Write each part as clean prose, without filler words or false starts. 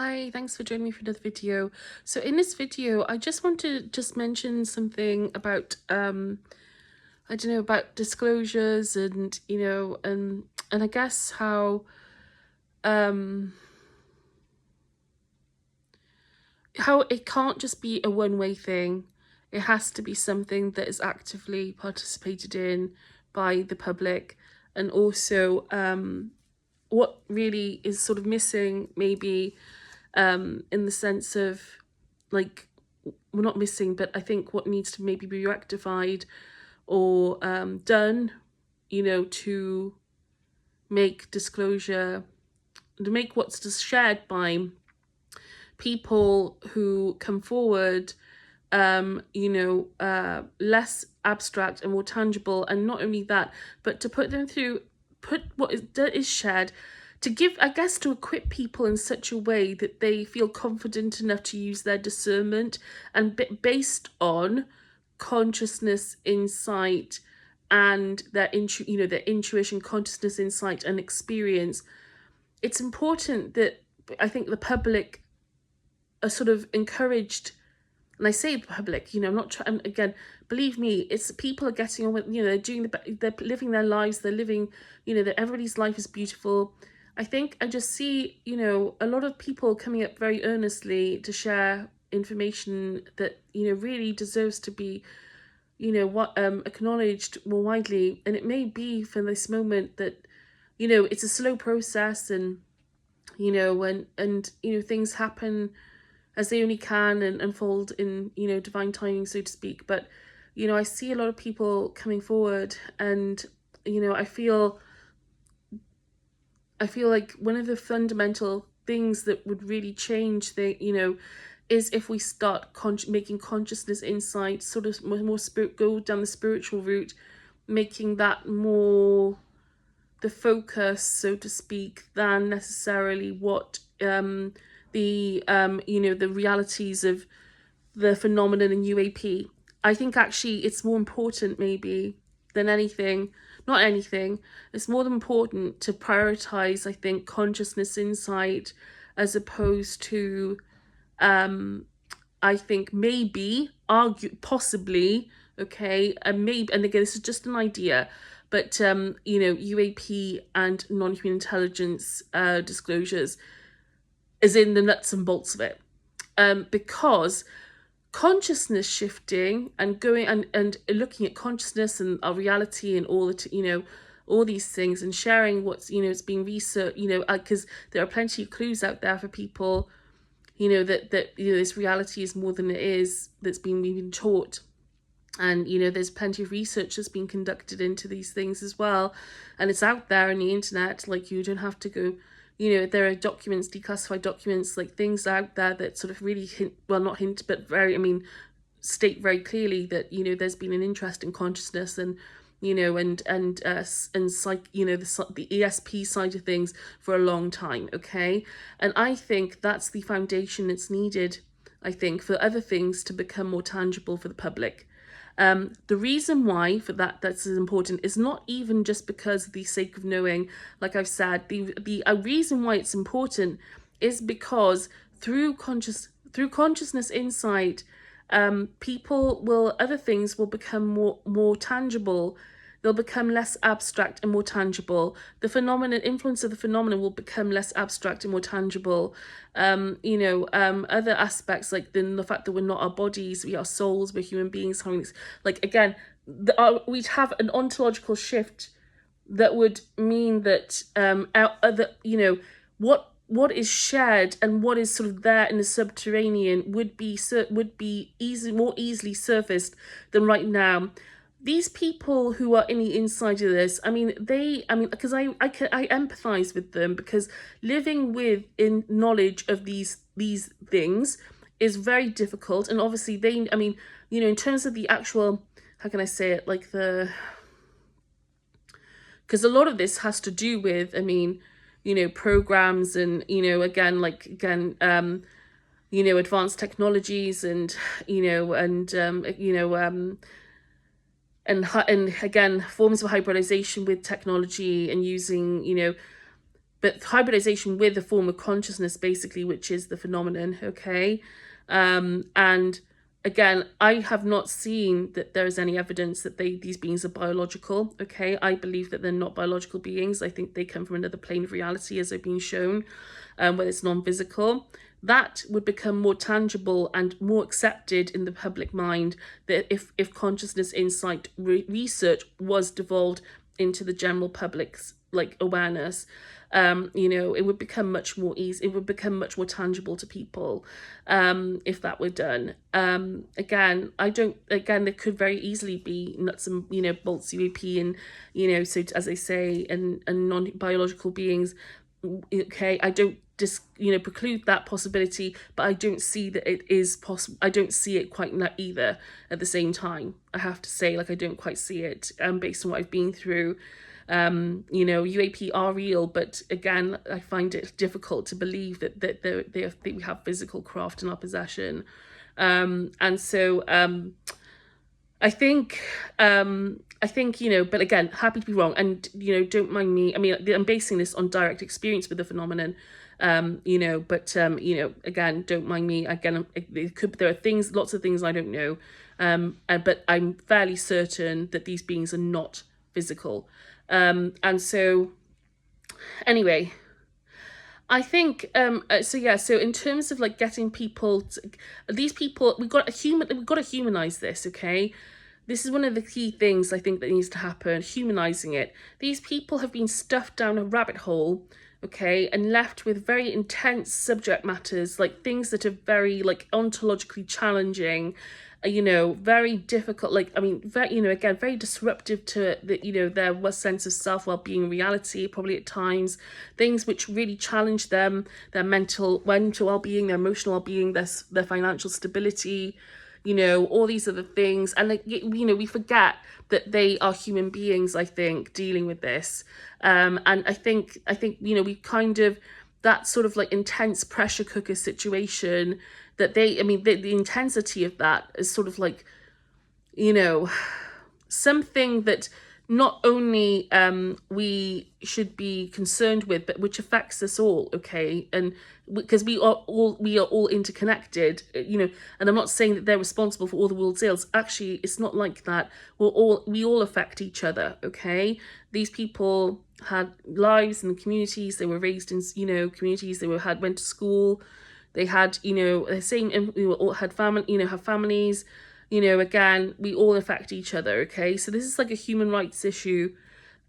Hi, thanks for joining me for another video. So in this video, I just want to mention something about I don't know, about disclosures and and I guess um how it can't just be a one-way thing. It has to be something that is actively participated in by the public, and also what really is sort of missing maybe in the sense of, like, we're not missing, but I think what needs to maybe be rectified or done, to make disclosure, to make what's just shared by people who come forward, less abstract and more tangible. And not only that, but to put what is shared, to give, I guess, to equip people in such a way that they feel confident enough to use their discernment, and based on consciousness, insight, and their their intuition, consciousness, insight, and experience. It's important that I think the public are sort of encouraged, and I say the public, I'm not trying, again, believe me, it's people are getting on with, they're doing they're living their lives, they're living, that everybody's life is beautiful. I think I just see, a lot of people coming up very earnestly to share information that, really deserves to be, acknowledged more widely. And it may be for this moment that, it's a slow process, and, things happen as they only can and unfold in, divine timing, so to speak. But, I see a lot of people coming forward, and, I feel like one of the fundamental things that would really change is if we start making consciousness, insight, sort of more spirit, go down the spiritual route, making that more the focus, so to speak, than necessarily what the realities of the phenomenon in UAP. I think actually it's more important maybe than anything, not anything, it's more than important to prioritize, I think, consciousness, insight, as opposed to, I think maybe, possibly, okay, and maybe, and again, this is just an idea, but, UAP and non-human intelligence disclosures is in the nuts and bolts of it. Because consciousness shifting and going and looking at consciousness and our reality and all all these things, and sharing what's, it's being researched, because there are plenty of clues out there for people, that this reality is more than it is, that's being taught. And there's plenty of research that's been conducted into these things as well, and it's out there on the internet. Like, you don't have to go, there are documents, declassified documents, like things out there that sort of really hint, well, not hint, but state very clearly that, there's been an interest in consciousness, and psych, the ESP side of things for a long time. Okay, and I think that's the foundation that's needed, I think, for other things to become more tangible for the public. The reason why for that's important is not even just because of the sake of knowing. Like I've said, the reason why it's important is because through consciousness, insight, other things will become more tangible. They'll become less abstract and more tangible. The phenomenon, influence of the phenomenon, will become less abstract and more tangible. Other aspects, like the fact that we're not our bodies, we are souls, we're human beings. Like, again, we'd have an ontological shift that would mean that our other, what is shared and what is sort of there in the subterranean would be more easily surfaced than right now. These people who are in the inside of this, because I empathize with them, because living with in knowledge of these things is very difficult. And obviously in terms of the actual, how can I say it, like because a lot of this has to do with, programs, and, advanced technologies, and, and again, forms of hybridization with technology, and using, but hybridization with a form of consciousness, basically, which is the phenomenon, okay? And again, I have not seen that there is any evidence that these beings are biological, okay? I believe that they're not biological beings. I think they come from another plane of reality, as they've been shown, where it's non-physical. That would become more tangible and more accepted in the public mind, that if consciousness insight research was devolved into the general public's like awareness, it would become much more easy. It would become much more tangible to people, if that were done. Again, there could very easily be nuts and bolts UAP, and so as they say, and non-biological beings. Okay, I don't preclude that possibility, but I don't see that it is possible. I don't see it quite either at the same time. I have to say, like, I don't quite see it, based on what I've been through. UAP are real, but again, I find it difficult to believe that we have physical craft in our possession. And so I think, but again, happy to be wrong, and don't mind me. I mean, I'm basing this on direct experience with the phenomenon, again, don't mind me. Again, there are lots of things I don't know, but I'm fairly certain that these beings are not physical. And so, anyway, I think so in terms of like getting people these people, we've got to humanize this, okay? This is one of the key things I think that needs to happen, humanizing it. These people have been stuffed down a rabbit hole, okay, and left with very intense subject matters, like things that are very like ontologically challenging, very difficult, again, very disruptive to their sense of self, well-being, reality, probably at times, things which really challenge them, their mental well-being, their emotional well-being, their financial stability, all these other things. And we forget that they are human beings, I think, dealing with this. And I think we kind of, that sort of like intense pressure cooker situation, that the intensity of that is sort of like, something that not only we should be concerned with, but which affects us all, okay? And because we are all interconnected, and I'm not saying that they're responsible for all the world's ills. Actually, it's not like that. We all affect each other, okay? These people had lives in the communities, they were raised in communities, went to school, they had the same, we all had family, have families, again, we all affect each other, okay? So this is like a human rights issue,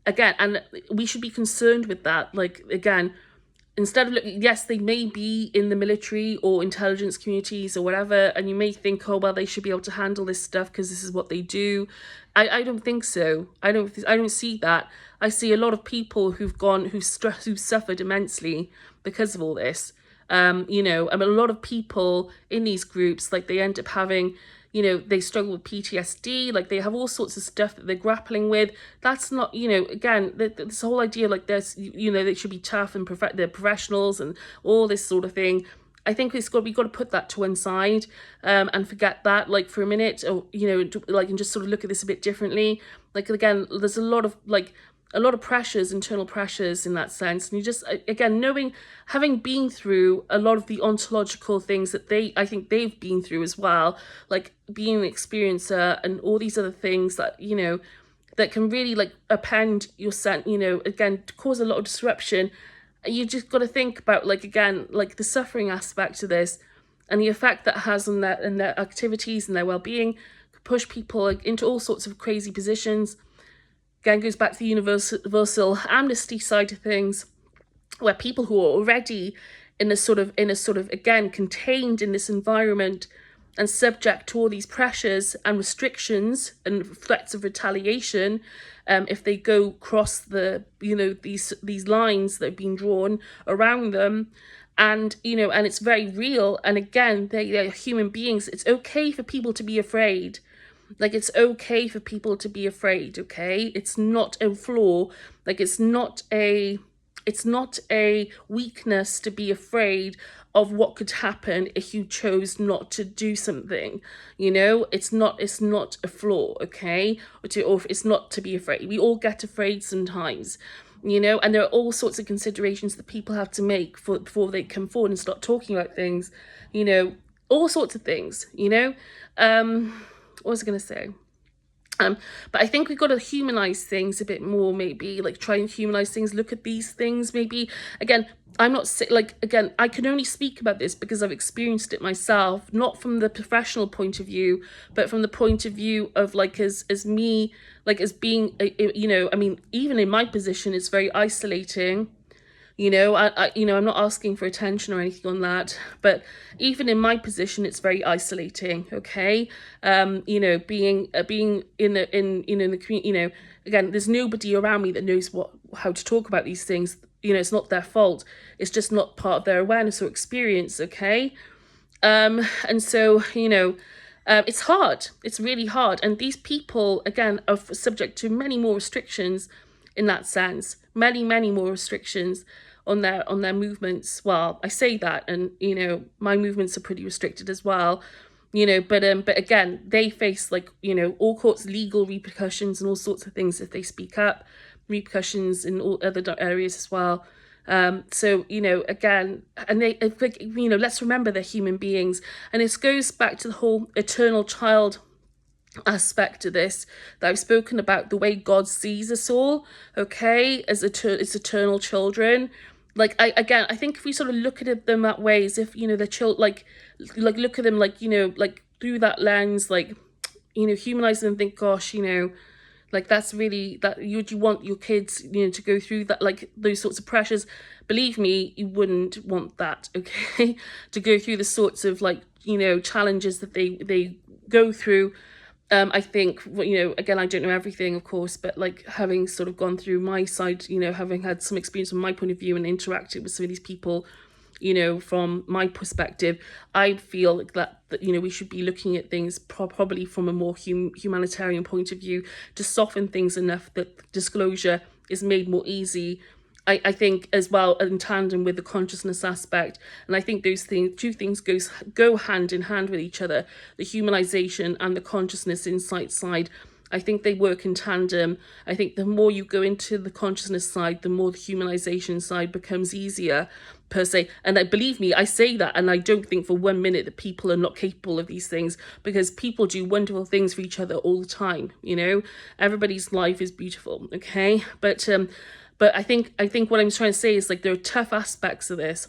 again, and we should be concerned with that. Like, again, instead of looking, yes, they may be in the military or intelligence communities or whatever, and you may think, oh, well, they should be able to handle this stuff because this is what they do. I don't think so. I don't see that. I see a lot of people who've suffered immensely because of all this. A lot of people in these groups, like, they end up having, they struggle with PTSD, like, they have all sorts of stuff that they're grappling with. That's not, again, this whole idea, like, there's, they should be tough and they're professionals and all this sort of thing. I think we've got to put that to one side, and forget that, like, for a minute, or, and just sort of look at this a bit differently. Like, again, there's a lot of pressures, internal pressures in that sense. And you just, again, having been through a lot of the ontological things that I think they've been through as well, like being an experiencer and all these other things that, that can really like append your sense, again, cause a lot of disruption. You just got to think about, like, again, like the suffering aspect of this and the effect that has on their activities and their well-being, push people into all sorts of crazy positions. Again, goes back to the universal amnesty side of things, where people who are already in a sort of again contained in this environment and subject to all these pressures and restrictions and threats of retaliation, if they go cross the these lines that have been drawn around them, and and it's very real. And again, they're human beings. It's okay for people to be afraid. Like, it's okay for people to be afraid, okay? It's not a flaw. Like, it's not a weakness to be afraid of what could happen if you chose not to do something. It's not a flaw, okay? Or it's not to be afraid. We all get afraid sometimes. and there are all sorts of considerations that people have to make before they come forward and start talking about things, all sorts of things, what was I going to say? But I think we've got to humanize things a bit more, maybe, like try and humanize things, look at these things, maybe. Again, I'm not again, I can only speak about this because I've experienced it myself, not from the professional point of view, but from the point of view of as me, as being, I mean, even in my position, it's very isolating. I'm not asking for attention or anything on that, but even in my position, it's very isolating. Okay, being in the community, again, there's nobody around me that knows how to talk about these things. It's not their fault. It's just not part of their awareness or experience. Okay, and so it's hard. It's really hard, and these people again are subject to many more restrictions in that sense, many more restrictions on their movements. Well, I say that, and my movements are pretty restricted as well, but again, they face all sorts of legal repercussions and all sorts of things if they speak up, repercussions in all other areas as well. So again, and they let's remember they're human beings, and this goes back to the whole eternal child aspect of this that I've spoken about, the way God sees us all, okay, as eternal children. I think if we sort of look at them that way, as if they're look at them through that lens, humanize them and think, gosh, that's really that you want your kids to go through that, those sorts of pressures. Believe me, you wouldn't want that, okay, to go through the sorts of challenges that they go through. I think, again, I don't know everything, of course, but having sort of gone through my side, having had some experience from my point of view and interacted with some of these people, from my perspective, I feel that we should be looking at things probably from a more humanitarian point of view, to soften things enough that disclosure is made more easy. I think as well, in tandem with the consciousness aspect, and I think those two things go hand in hand with each other, the humanization and the consciousness insight side. I think they work in tandem. I think the more you go into the consciousness side, the more the humanization side becomes easier, per se. And believe me, I say that, and I don't think for 1 minute that people are not capable of these things, because people do wonderful things for each other all the time. Everybody's life is beautiful, okay? But I think what I'm trying to say is there are tough aspects of this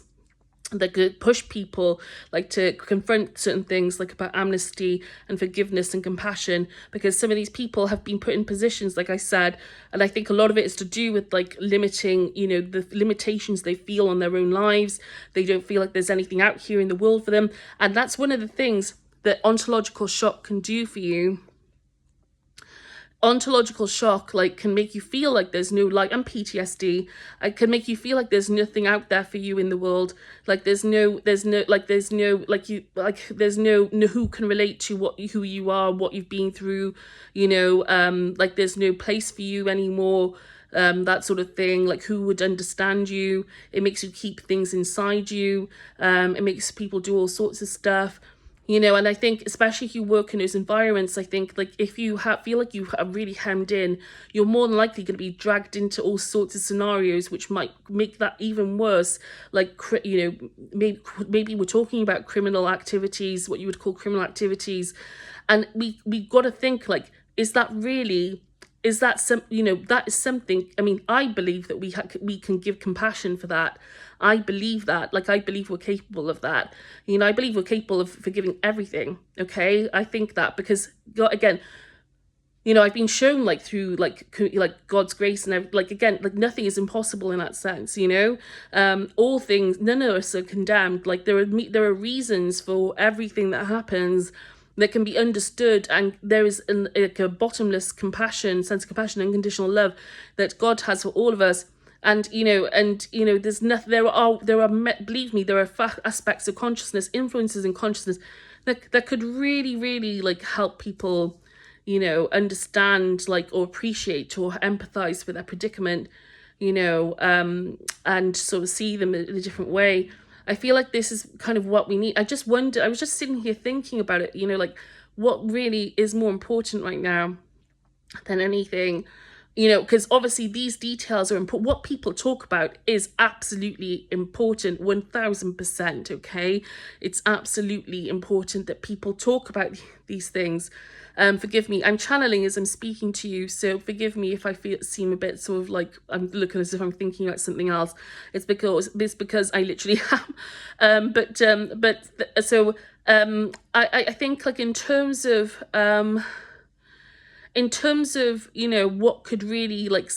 that could push people to confront certain things, about amnesty and forgiveness and compassion, because some of these people have been put in positions, like I said, and I think a lot of it is to do with limiting, the limitations they feel on their own lives. They don't feel like there's anything out here in the world for them, and that's one of the things that ontological shock can do for you. Ontological shock can make you feel like there's no light, and PTSD, it can make you feel like there's nothing out there for you in the world, there's no who can relate to who you are, what you've been through, there's no place for you anymore, that sort of thing, who would understand you. It makes you keep things inside you, it makes people do all sorts of stuff. And I think, especially if you work in those environments, I think if you feel like you are really hemmed in, you're more than likely going to be dragged into all sorts of scenarios which might make that even worse. Maybe we're talking about criminal activities, what you would call criminal activities, and we got to think is that really? Is that that is something? I mean, I believe that we can give compassion for that. I believe that. I believe we're capable of that. I believe we're capable of forgiving everything. Okay, I think that because again, I've been shown through God's grace and again, nothing is impossible in that sense. All things, none of us are condemned. There are reasons for everything that happens that can be understood, and there is a bottomless sense of compassion, unconditional love that God has for all of us. And there's nothing. There are believe me, there are aspects of consciousness, influences in consciousness that could really help people, understand or appreciate or empathize with their predicament, and sort of see them in a different way. I feel like this is kind of what we need. I was just sitting here thinking about it, what really is more important right now than anything. because obviously these details are important. What people talk about is absolutely important, 1000%. Okay, it's absolutely important that people talk about these things. Forgive me, I'm channeling as I'm speaking to you, so forgive me if I seem a bit sort of like I'm looking as if I'm thinking about something else. It's because I literally am. I think, like, in terms of what could really, like,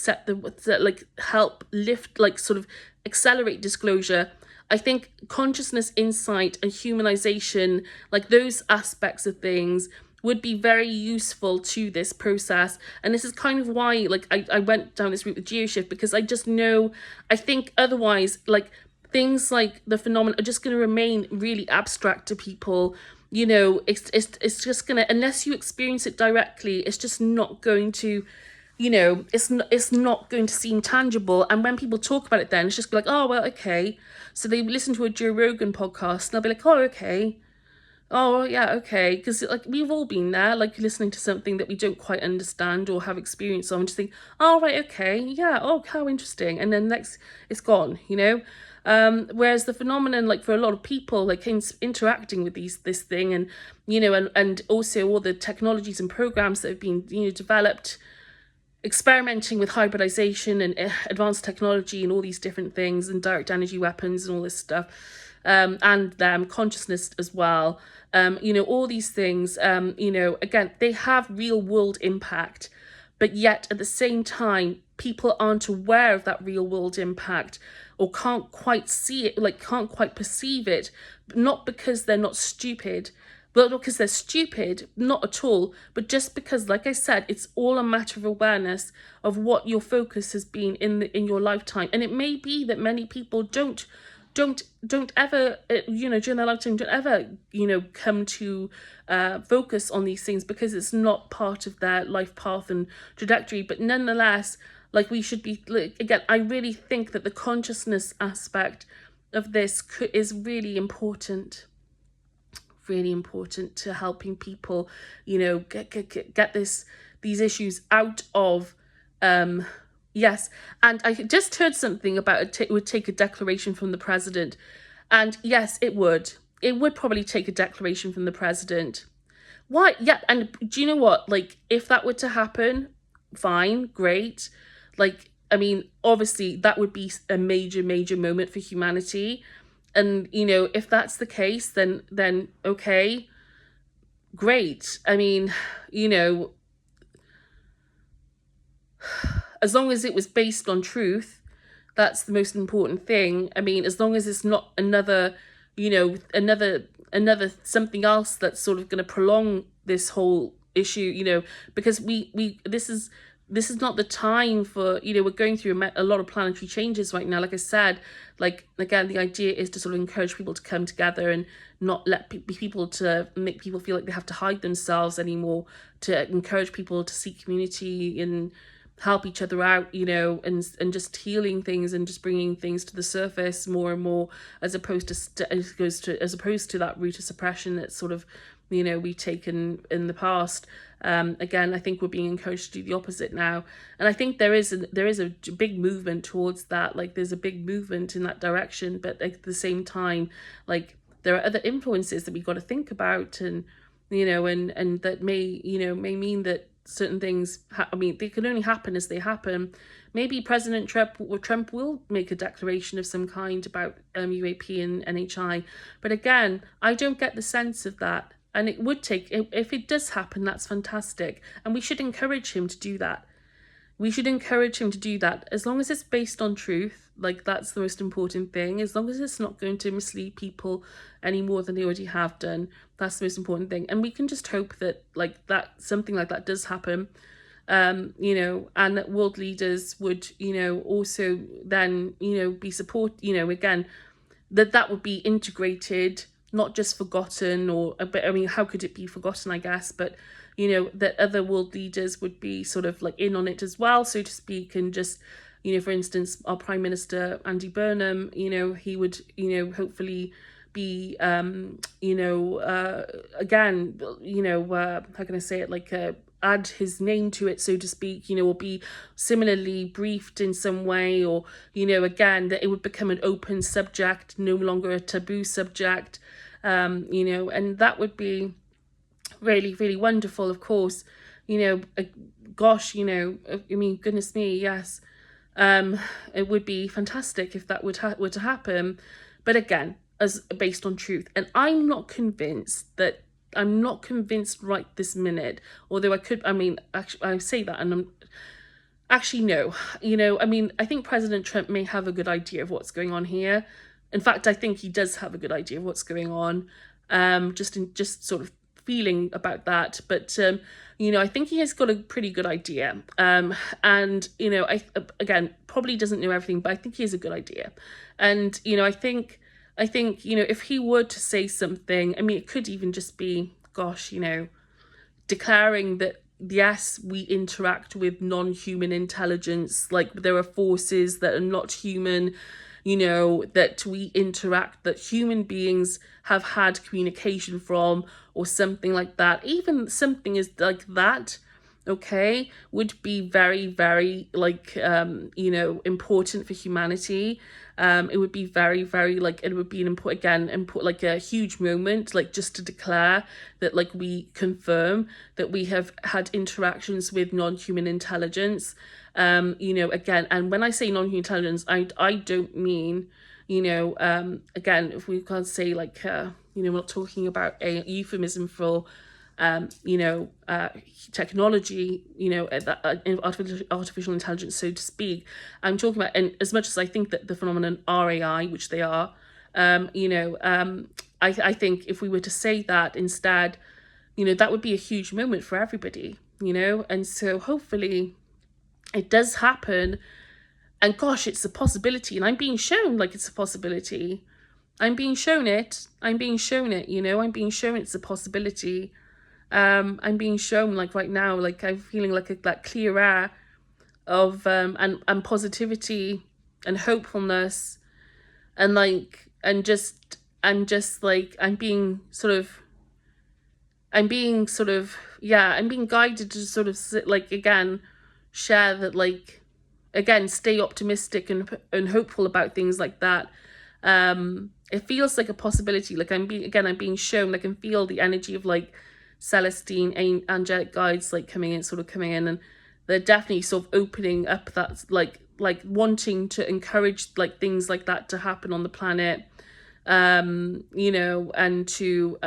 help lift, like, sort of accelerate disclosure, I think consciousness, insight, and humanization, like those aspects of things, would be very useful to this process. And this is kind of why, like, I went down this route with geoshift, because I just know, I think otherwise, like, things like the phenomenon are just going to remain really abstract to people. It's just gonna, unless you experience it directly, it's just not going to, it's not going to seem tangible. And when people talk about it, then it's just like, oh well, okay. So they listen to a Joe Rogan podcast and they'll be like, oh, okay. Oh yeah, okay. Because, like, we've all been there, like, listening to something that we don't quite understand or have experience of, and just think, oh right, okay, yeah, oh, how interesting, and then next it's gone. Whereas the phenomenon, like, for a lot of people, like, interacting with this thing, and and also all the technologies and programs that have been developed, experimenting with hybridization and advanced technology and all these different things, and direct energy weapons and all this stuff, and consciousness as well. All these things, again, they have real world impact, but yet at the same time, people aren't aware of that real world impact, or can't quite see it, like, can't quite perceive it, not because they're not stupid, but not because they're stupid, not at all, but just because, like I said, it's all a matter of awareness of what your focus has been in your lifetime. And it may be that many people don't ever, during their lifetime, don't ever, come to focus on these things, because it's not part of their life path and trajectory. But nonetheless, like, we should be, like, again, I really think that the consciousness aspect of this is really important, to helping people, get these issues out of. Yes, and I just heard something about it would take a declaration from the president, and yes, it would. It would probably take a declaration from the president. Why? Yeah, and do you know what? Like, if that were to happen, fine, great. Like, I mean, obviously, that would be a major, major moment for humanity. And if that's the case, then okay, great. I mean, as long as it was based on truth, that's the most important thing. I mean, as long as it's not another, another something else that's sort of going to prolong this whole issue, because this is not the time for, we're going through a lot of planetary changes right now. Like I said, like, again, the idea is to sort of encourage people to come together and not let people to make people feel like they have to hide themselves anymore, to encourage people to seek community and help each other out, and just healing things and just bringing things to the surface more and more, as opposed to that route of suppression that's sort of, we've taken in the past. Again, I think we're being encouraged to do the opposite now, and I think there is a big movement towards that. Like, there's a big movement in that direction, but at the same time, like, there are other influences that we've got to think about, and and that may mean that certain things, I mean, they can only happen as they happen. Maybe President Trump will make a declaration of some kind about UAP and NHI, but again, I don't get the sense of that. And it would take, if it does happen, that's fantastic, and we should encourage him to do that. As long as it's based on truth. Like, that's the most important thing. As long as it's not going to mislead people any more than they already have done, that's the most important thing. And we can just hope that, like, that something like that does happen, and that world leaders would, also then, be support, again, that would be integrated, not just forgotten, but I mean, how could it be forgotten, I guess, but that other world leaders would be sort of like in on it as well, so to speak. And just, for instance, our Prime Minister, Andy Burnham, he would, hopefully be, again, how can I say it, like, add his name to it, so to speak, you know, or be similarly briefed in some way, or, you know, again, that it would become an open subject, no longer a taboo subject, you know, and that would be really, really wonderful, of course, you know, gosh, you know, I mean, goodness me, yes, it would be fantastic if that were to happen, but again, as based on truth. And I'm not convinced right this minute, although I mean, actually, I say that, and I'm actually, no, you know, I mean, I think President Trump may have a good idea of what's going on here. In fact, I think he does have a good idea of what's going on, just sort of feeling about that. But you know, I think he has got a pretty good idea, and you know, again, probably doesn't know everything, but I think he has a good idea. And you know, I think you know, if he were to say something, I mean, it could even just be, gosh, you know, declaring that yes, we interact with non-human intelligence, like there are forces that are not human, you know, that we interact, that human beings have had communication from, or something like that. Even something is like that, okay, would be very, very, like, you know, important for humanity. It would be very, very, like, it would be an important, like a huge moment, like just to declare that, like, we confirm that we have had interactions with non-human intelligence. You know, again, and when I say non-human intelligence, I don't mean, you know, again, if we can't say, like, you know, we're not talking about a euphemism for, you know, technology, you know, artificial intelligence, so to speak. I'm talking about, and as much as I think that the phenomenon are AI, which they are, you know, I think if we were to say that instead, you know, that would be a huge moment for everybody, you know, and so hopefully it does happen. And gosh, it's a possibility, and I'm being shown like it's a possibility. I'm being shown it, you know, I'm being shown it's a possibility. I'm being shown, like, right now, like, I'm feeling like that clear air of and positivity and hopefulness, and like, and just like, I'm being sort of yeah, I'm being guided to sort of like, again, share that, like, again, stay optimistic and hopeful about things like that. It feels like a possibility, like I'm being shown, like, I can feel the energy of, like, Celestine, angelic guides, like, coming in, and they're definitely sort of opening up that, like wanting to encourage, like, things like that to happen on the planet, you know, and to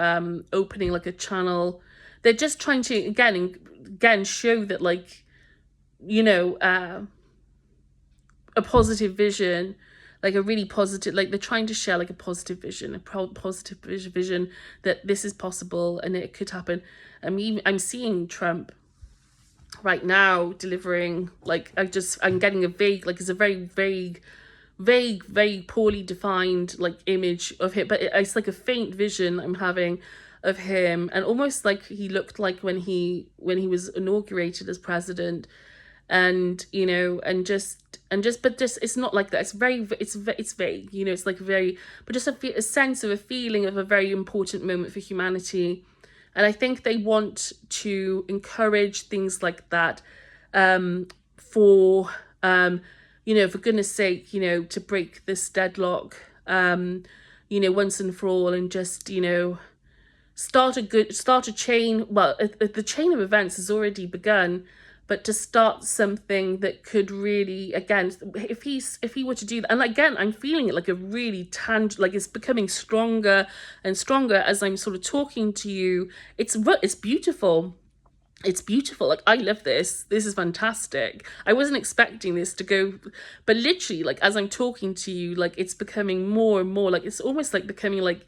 opening, like, a channel. They're just trying to again show that, like, you know, a positive vision, like a really positive, like, they're trying to share, like, a positive vision, positive vision that this is possible and it could happen. I mean, I'm seeing Trump right now delivering, like, I'm getting a vague, like, it's a very vague, poorly defined, like, image of him, but it's like a faint vision I'm having of him, and almost like he looked like when he was inaugurated as president. And you know, and just but just, it's not like that, it's vague, you know, it's like very, but just a sense of a feeling of a very important moment for humanity. And I think they want to encourage things like that, for you know, for goodness sake, you know, to break this deadlock, you know, once and for all, and just, you know, start a chain. Well, the chain of events has already begun, but to start something that could really, again, if he were to do that, and again, I'm feeling it like a really like, it's becoming stronger and stronger as I'm sort of talking to you. It's beautiful. It's beautiful. Like, I love this. This is fantastic. I wasn't expecting this to go, but literally, like, as I'm talking to you, like, it's becoming more and more, like, it's almost like becoming like,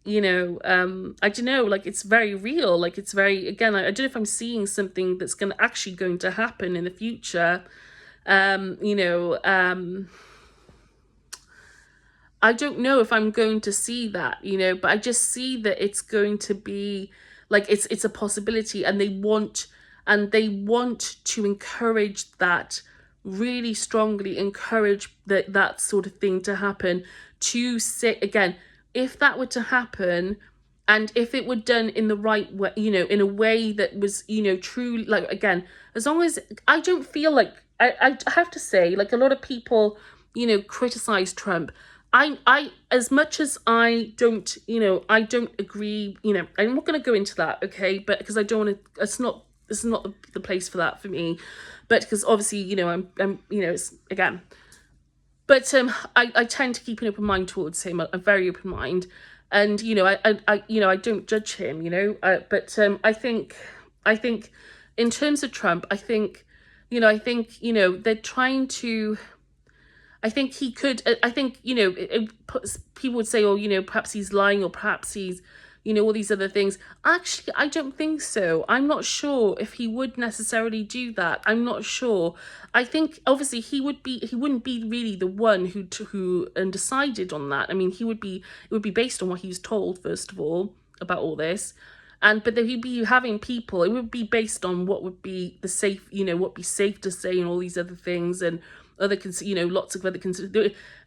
you know, I don't know, like, it's very real, like, it's very, again, I don't know if I'm seeing something that's going to happen in the future. You know, I don't know if I'm going to see that, you know, but I just see that it's going to be, like, it's a possibility, and they want to encourage that, really strongly encourage that sort of thing to happen, to say, again, if that were to happen, And if it were done in the right way, in a way that was, true, like, again, as long as I don't feel like, I have to say, like, a lot of people, criticize Trump. I, as much as I don't, I don't agree, I'm not going to go into that, okay? But because I don't want to, this is not the place for that for me. But because obviously, I'm, it's, again, but I tend to keep an open mind towards him, a very open mind. And, I don't judge him, but I think in terms of Trump, I think, they're trying to, I think he could, I think, people would say, oh, perhaps he's lying, or perhaps he's, all these other things. Actually, I don't think so. I'm not sure if he would necessarily do that. I'm not sure. I think obviously he wouldn't be really the one who decided on that. I mean, it would be based on what he was told, first of all, about all this. But he'd be having people, it would be based on what would be the safe, what would be safe to say, and all these other things, and other, lots of other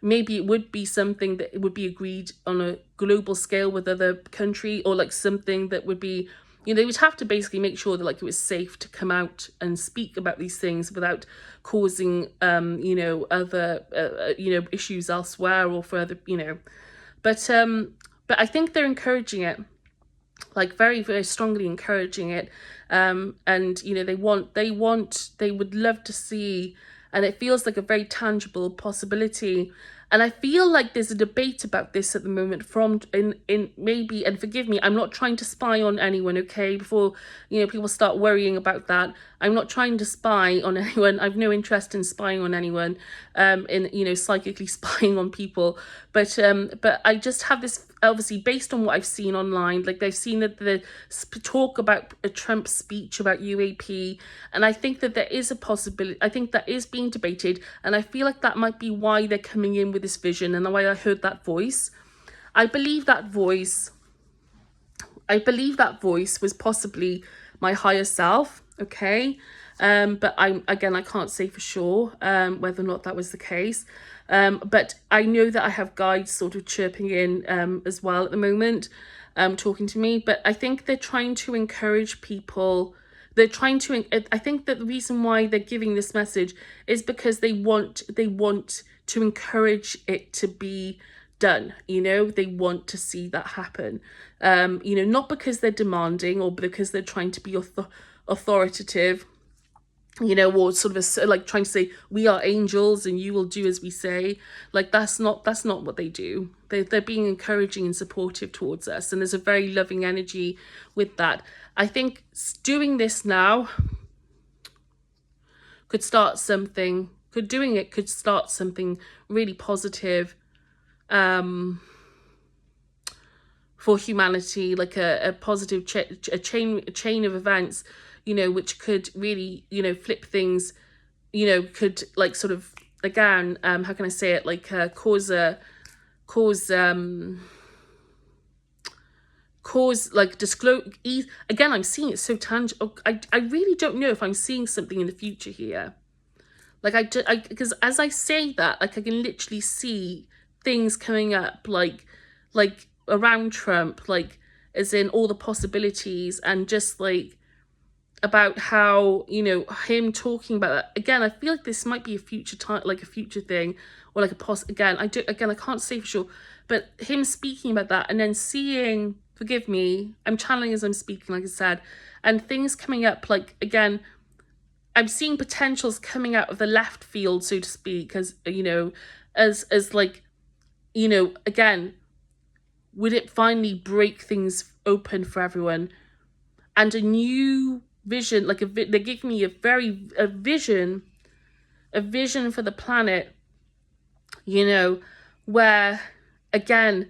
maybe it would be something that it would be agreed on a global scale with other country, or like something that would be, they would have to basically make sure that, like, it was safe to come out and speak about these things without causing, other, issues elsewhere, or further, but I think they're encouraging it, like very, very strongly encouraging it. And, they would love to see, and it feels like a very tangible possibility. And I feel like there's a debate about this at the moment in maybe, and forgive me, I'm not trying to spy on anyone, okay, before, people start worrying about that. I'm not trying to spy on anyone. I've no interest in spying on anyone, in, psychically spying on people. But I just have this, obviously, based on what I've seen online, like, they've seen that the talk about a Trump speech about UAP, and I think that there is a possibility, I think that is being debated, and I feel like that might be why they're coming in with this vision, and the way I heard that voice. I believe that voice was possibly my higher self, okay? But I can't say for sure whether or not that was the case. But I know that I have guides sort of chirping in as well at the moment, talking to me. But I think they're trying to encourage people. I think that the reason why they're giving this message is because they want to encourage it to be done. They want to see that happen. Not because they're demanding, or because they're trying to be authoritative, or sort of like trying to say, we are angels and you will do as we say. Like, that's not what they do. They're being encouraging and supportive towards us, and there's a very loving energy with that. I think doing this now could start something really positive for humanity, like a positive chain of events, which could really, flip things, could, like, sort of, again, how can I say it, like, cause like disclose again. I'm seeing it so tangible. I really don't know if I'm seeing something in the future here. Like, because as I say that, like, I can literally see things coming up, like around Trump, like, as in all the possibilities, and just like about how, him talking about that. Again, I feel like this might be a future time, like a future thing, or like I can't say for sure, but him speaking about that, and then seeing, forgive me, I'm channeling as I'm speaking, like I said, and things coming up, like, again, I'm seeing potentials coming out of the left field, so to speak, as like, again, would it finally break things open for everyone, and a new vision, like they're giving me a vision for the planet, where, again,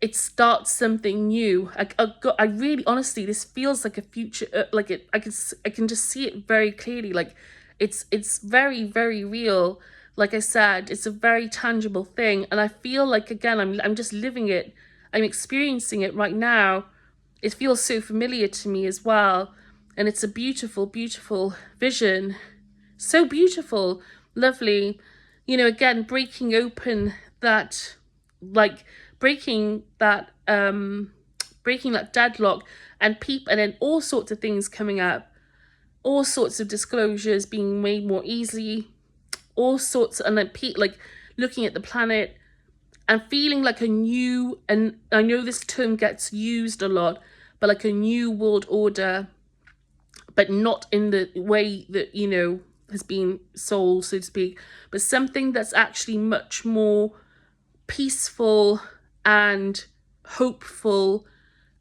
it starts something new. I really, honestly, this feels like a future, I can just see it very clearly. Like, it's very, very real. Like I said, it's a very tangible thing, and I feel like, again, I'm just living it. I'm experiencing it right now. It feels so familiar to me as well, and it's a beautiful, beautiful vision. So beautiful, lovely. Again, breaking open that, like, breaking that breaking that deadlock, and then all sorts of things coming up, all sorts of disclosures being made more easily, all sorts, and then like looking at the planet and feeling like a new, and I know this term gets used a lot, but like a new world order, but not in the way that, you know, has been sold, so to speak, but something that's actually much more peaceful and hopeful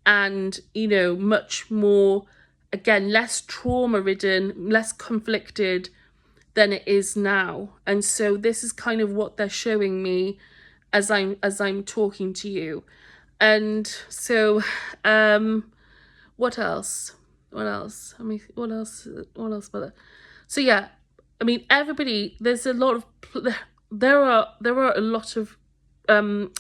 and, you know, much more, again, less trauma ridden, less conflicted than it is now. And so this is kind of what they're showing me as I'm talking to you. And so what else I mean, what else about that? So yeah, I mean, everybody, there's a lot of, there are a lot of you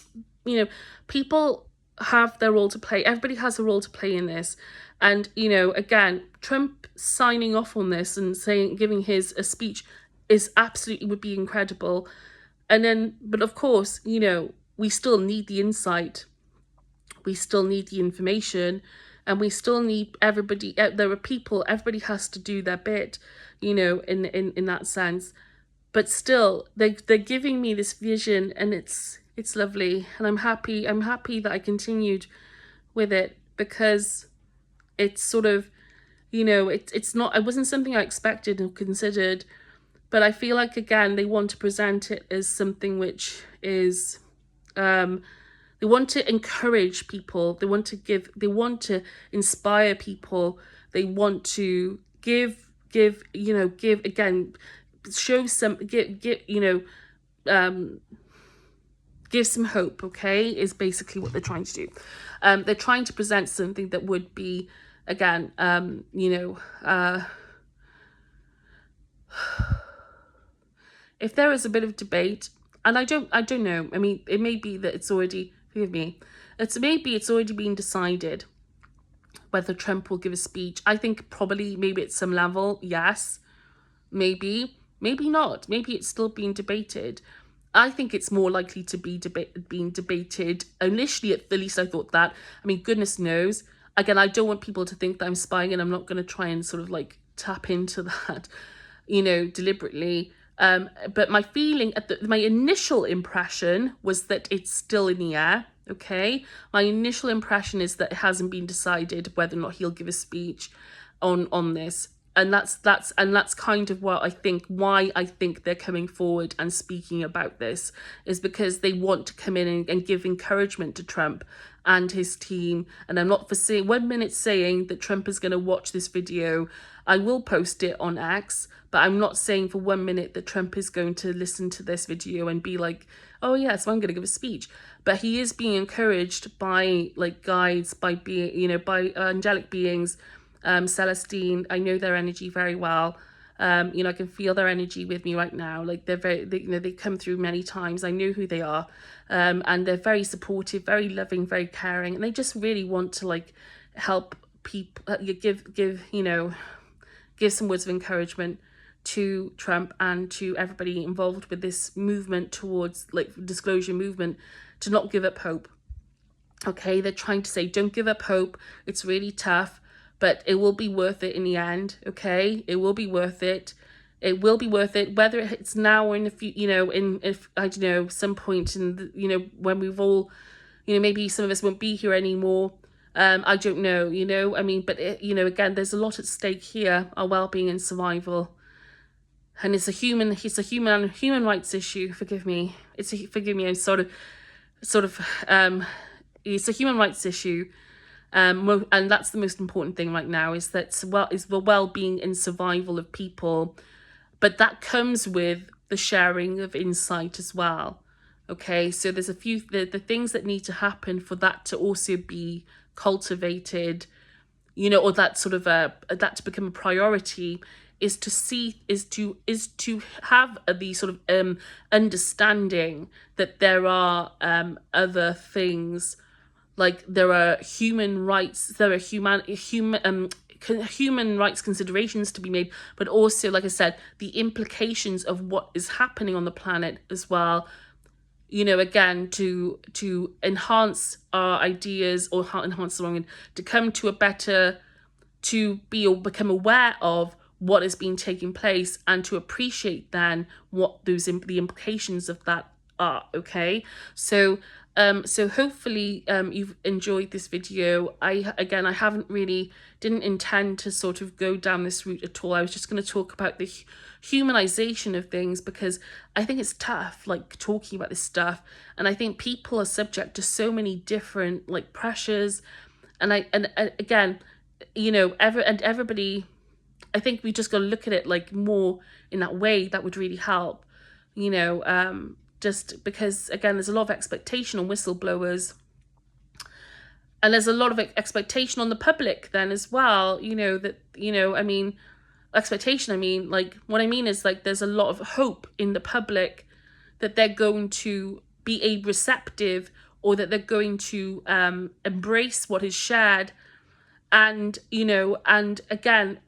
know, people have their role to play. Everybody has a role to play in this. And, you know, again, Trump signing off on this and giving a speech is absolutely, would be incredible. And then, but of course, you know, we still need the insight, we still need the information, and we still need everybody. There are people, everybody has to do their bit, you know, in that sense. But still, they're giving me this vision, and it's lovely, and I'm happy that I continued with it, because it's sort of, you know, it wasn't something I expected or considered, but I feel like, again, they want to present it as something which is, they want to encourage people, they want to inspire people, they want to give again, show some, you know, give some hope, okay, is basically what they're trying to do. They're trying to present something that would be, again, you know, if there is a bit of debate, and I don't know, I mean, it may be that it's already, forgive me, maybe it's already been decided whether Trump will give a speech. I think probably, maybe at some level, yes, maybe not, maybe it's still being debated. I think it's more likely to be being debated. Initially, at the least, I thought that. I mean, goodness knows. Again, I don't want people to think that I'm spying, and I'm not going to try and sort of like tap into that, you know, deliberately. But my feeling, my initial impression was that it's still in the air. Okay, my initial impression is that it hasn't been decided whether or not he'll give a speech on this. And that's kind of what I think, why I think they're coming forward and speaking about this, is because they want to come in and give encouragement to Trump and his team. And I'm not for saying 1 minute saying that Trump is going to watch this video. I will post it on X, but I'm not saying for 1 minute that Trump is going to listen to this video and be like, oh yeah, so I'm going to give a speech. But he is being encouraged by like guides, by being, you know, by angelic beings. Celestine, I know their energy very well. You know, I can feel their energy with me right now. Like you know, they come through many times. I know who they are, and they're very supportive, very loving, very caring, and they just really want to like help people. Give you know, give some words of encouragement to Trump and to everybody involved with this movement towards like disclosure movement, to not give up hope. Okay, they're trying to say, don't give up hope. It's really tough, but it will be worth it in the end. Okay, it will be worth it. It will be worth it, whether it's now or in a few, you know, if I don't know, some point in the, you know, when we've all, you know, maybe some of us won't be here anymore. I don't know, you know, I mean, but it, you know, again, there's a lot at stake here, our well-being and survival. And it's a human rights issue. Forgive me. Forgive me. I'm sort of, it's a human rights issue. And that's the most important thing right now, is that is the well-being and survival of people, but that comes with the sharing of insight as well. Okay, so there's a few the things that need to happen for that to also be cultivated, you know, or that sort of that to become a priority, is to have the sort of understanding that there are other things. Like there are human rights, there are human rights considerations to be made, but also, like I said, the implications of what is happening on the planet as well. again, to enhance our ideas, or enhance the wrong word, to come to a better, to be or become aware of what has been taking place, and to appreciate then what the implications of that are. Okay, so so hopefully you've enjoyed this video. I didn't intend to sort of go down this route at all. I was just going to talk about the humanization of things, because I think it's tough, like, talking about this stuff, and I think people are subject to so many different, like, pressures, and again, everybody, I think we just got to look at it like more in that way. That would really help, just because, again, there's a lot of expectation on whistleblowers, and there's a lot of expectation on the public then as well, expectation, like, what I mean is, like, there's a lot of hope in the public that they're going to be receptive, or that they're going to embrace what is shared. And and again,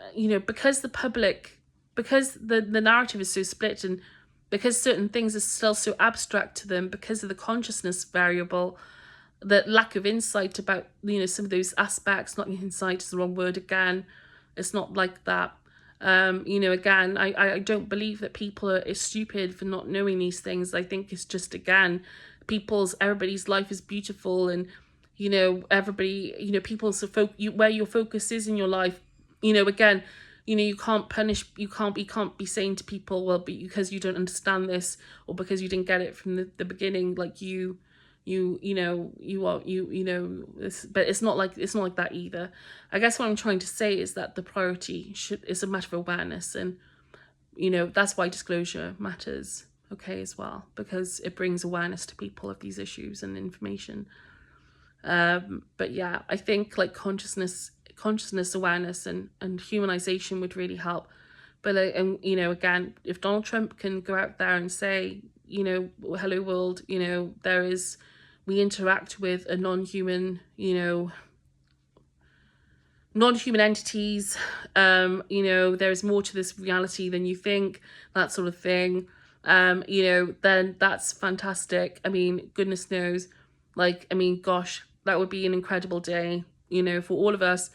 because the public, because the narrative is so split, and because certain things are still so abstract to them, because of the consciousness variable, the lack of insight about some of those aspects. Not insight is the wrong word, again, it's not like that. Again, I don't believe that people are stupid for not knowing these things. I think it's just, again, everybody's life is beautiful, and everybody, people, where your focus is in your life, again, you can't be saying to people, well, because you don't understand this, or because you didn't get it from the beginning, like, you are this. But it's not like that either. I guess what I'm trying to say is that the priority is a matter of awareness, and that's why disclosure matters, okay, as well, because it brings awareness to people of these issues and information. But yeah, I think, like, consciousness awareness and humanization would really help. But again, if Donald Trump can go out there and say, hello world, we interact with a non-human entities, there is more to this reality than you think, that sort of thing, then that's fantastic. Goodness knows, like, gosh, that would be an incredible day, for all of us.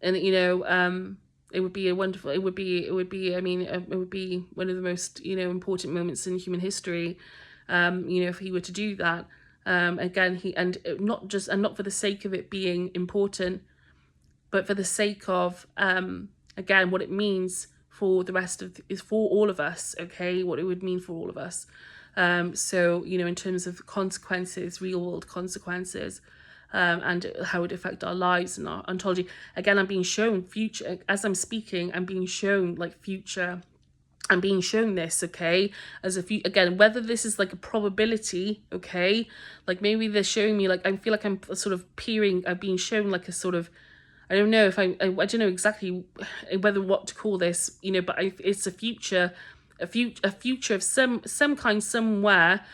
And it would be one of the most important moments in human history, if he were to do that. Again, not for the sake of it being important, but for the sake of again, what it means for the rest of is for all of us, okay, what it would mean for all of us. So in terms of consequences, real world consequences, and how it affect our lives and our ontology. Again, I'm being shown future as I'm speaking. I'm being shown, like, future. I'm being shown this, okay, as a few, again, whether this is like a probability, okay, like, maybe they're showing me, like, I feel like I'm sort of peering, I'm being shown, like, a sort of, I don't know if I don't know exactly whether what to call this, but it's a future of some kind, somewhere,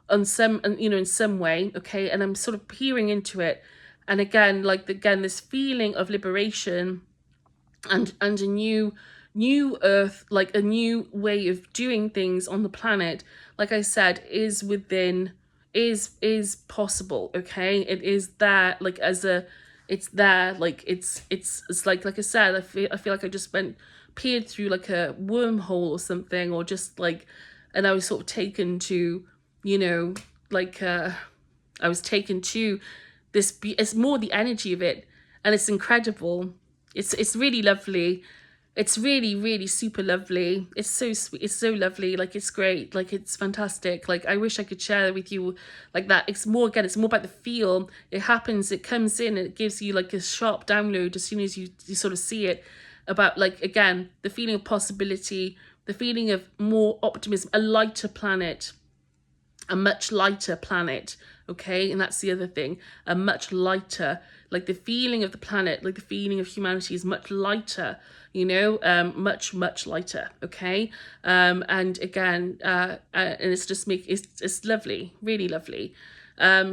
on some, in some way, okay, and I'm sort of peering into it, and again, this feeling of liberation, and a new earth, like a new way of doing things on the planet, like I said, is possible, okay, it is there, like, it's there, like, it's like I said, I feel like I just peered through, like, a wormhole or something, or just, like, and I was sort of taken to, I was taken to this, it's more the energy of it, and it's incredible, it's really lovely, it's really, really super lovely, it's so sweet, it's so lovely, like, it's great, like, it's fantastic, like, I wish I could share with you like that. It's more about the feel. It happens, it comes in, and it gives you, like, a sharp download as soon as you sort of see it, about, like, again, the feeling of possibility, the feeling of more optimism, a lighter planet, a much lighter planet, okay, and that's the other thing, a much lighter, like, the feeling of the planet, like, the feeling of humanity is much lighter, much lighter, okay, and again, and it's just it's lovely, really lovely.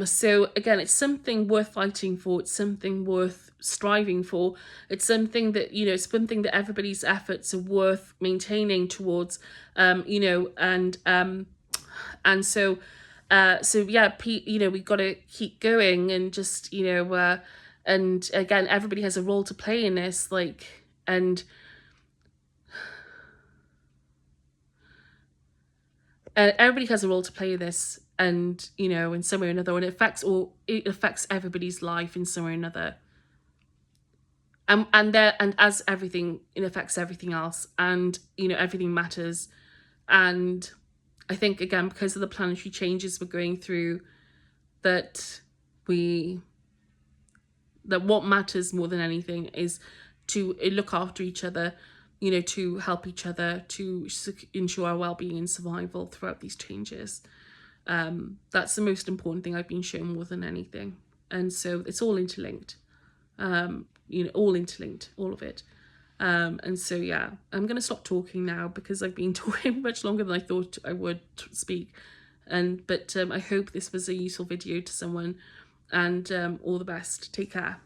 So again, it's something worth fighting for, it's something worth striving for, it's something that, it's something that everybody's efforts are worth maintaining towards, and so So yeah, you know, we've got to keep going, and just, you know, and again, everybody has a role to play in this, like, and everybody has a role to play in this, and, you know, in some way or another, and it affects everybody's life in some way or another. And as everything, it affects everything else, and, you know, everything matters. And I think, again, because of the planetary changes we're going through, that what matters more than anything is to look after each other, you know, to help each other, to ensure our well-being and survival throughout these changes. That's the most important thing I've been shown more than anything. And so it's all interlinked, you know, all interlinked, all of it. And so, yeah, I'm going to stop talking now, because I've been talking much longer than I thought I would speak. But I hope this was a useful video to someone, and all the best. Take care.